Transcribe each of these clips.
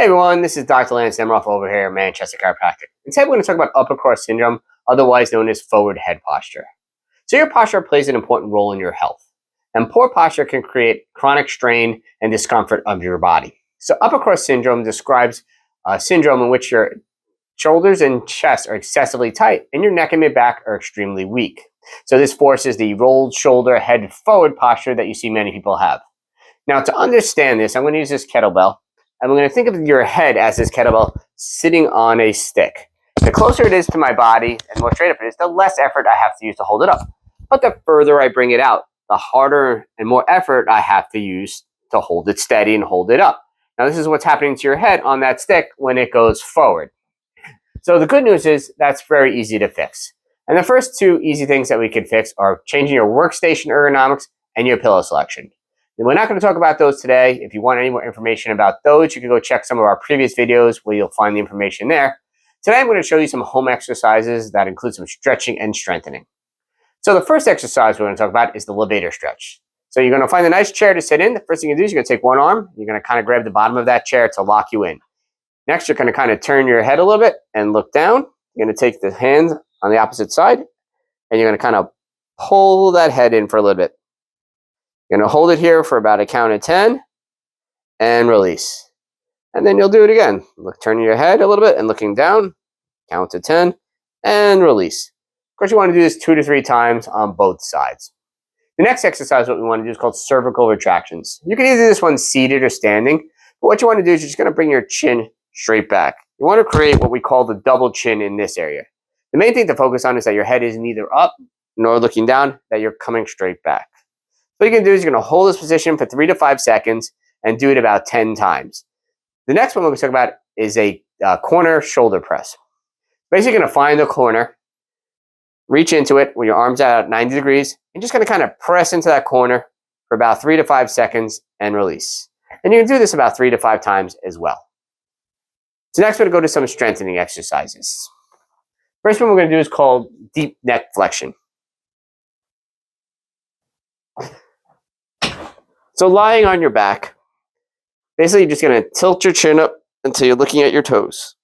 everyone, this is Dr. Lance Nemiroff over here at Manchester Chiropractic. And today we're going to talk about upper core syndrome, otherwise known as forward head posture. So your posture plays an important role in your health. And poor posture can create chronic strain and discomfort of your body. So upper core syndrome describes a syndrome in which your shoulders and chest are excessively tight and your neck and mid-back are extremely weak. So this forces the rolled shoulder head forward posture that you see many people have. Now to understand this, I'm going to use this kettlebell. And we're going to think of your head as this kettlebell sitting on a stick. The closer it is to my body and the more straight up it is, the less effort I have to use to hold it up. But the further I bring it out, the harder and more effort I have to use to hold it steady and hold it up. Now this is what's happening to your head on that stick when it goes forward. So the good news is that's very easy to fix. And the first two easy things that we can fix are changing your workstation ergonomics and your pillow selection. And we're not going to talk about those today. If you want any more information about those, you can go check some of our previous videos where you'll find the information there. Today, I'm going to show you some home exercises that include some stretching and strengthening. So the first exercise we're going to talk about is the levator stretch. So you're going to find a nice chair to sit in. The first thing you do is you're going to take one arm. You're going to kind of grab the bottom of that chair to lock you in. Next, you're going to kind of turn your head a little bit and look down. You're going to take the hands on the opposite side, and you're going to kind of pull that head in for a little bit. You're going to hold it here for about a count of 10 and release. And then you'll do it again. Turning your head a little bit and looking down, count to 10 and release. Of course, you want to do this 2 to 3 times on both sides. The next exercise, what we want to do is called cervical retractions. You can either do this one seated or standing, but what you want to do is you're just going to bring your chin straight back. You want to create what we call the double chin in this area. The main thing to focus on is that your head is neither up nor looking down, that you're coming straight back. What you're going to do is you're going to hold this position for 3 to 5 seconds and do it about 10 times. The next one we're going to talk about is a corner shoulder press. Basically, you're going to find the corner, reach into it with your arms out at 90 degrees, and just going to kind of press into that corner for about 3 to 5 seconds and release. And you can do this about 3 to 5 times as well. So next we're going to go to some strengthening exercises. First one we're going to do is called deep neck flexion. So lying on your back, basically you're just going to tilt your chin up until you're looking at your toes.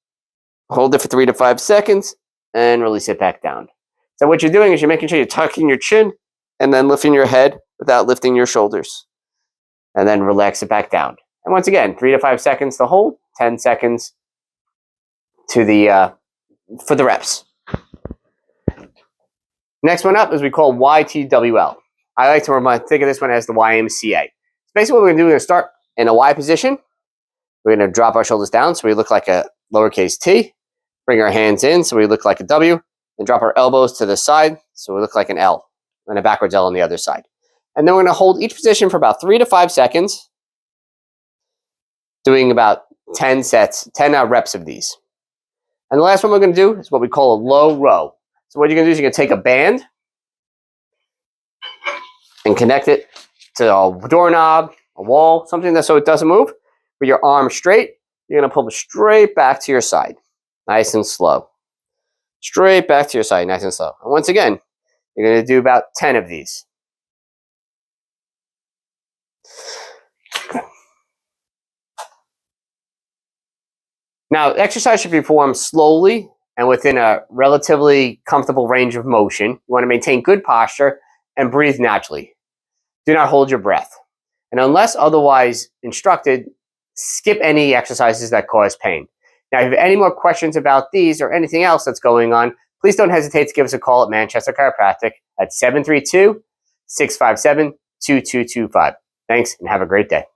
Hold it for 3 to 5 seconds and release it back down. So what you're doing is you're making sure you're tucking your chin and then lifting your head without lifting your shoulders. And then relax it back down. And once again, 3 to 5 seconds to hold, 10 seconds to for the reps. Next one up is we call YTWL. I like to think of this one as the YMCA. Basically, what we're going to do, we're going to start in a Y position. We're going to drop our shoulders down so we look like a lowercase t. Bring our hands in so we look like a W. And drop our elbows to the side so we look like an L. And a backwards L on the other side. And then we're going to hold each position for about 3 to 5 seconds. Doing about 10 reps of these. And the last one we're going to do is what we call a low row. So what you're going to do is you're going to take a band and connect it to a doorknob, a wall, something that so it doesn't move. With your arm straight, you're going to pull it straight back to your side, nice and slow. Straight back to your side, nice and slow. And once again, you're going to do about 10 of these. Now, exercise should be performed slowly and within a relatively comfortable range of motion. You want to maintain good posture and breathe naturally. Do not hold your breath. And unless otherwise instructed, skip any exercises that cause pain. Now, if you have any more questions about these or anything else that's going on, please don't hesitate to give us a call at Manchester Chiropractic at 732-657-2225. Thanks and have a great day.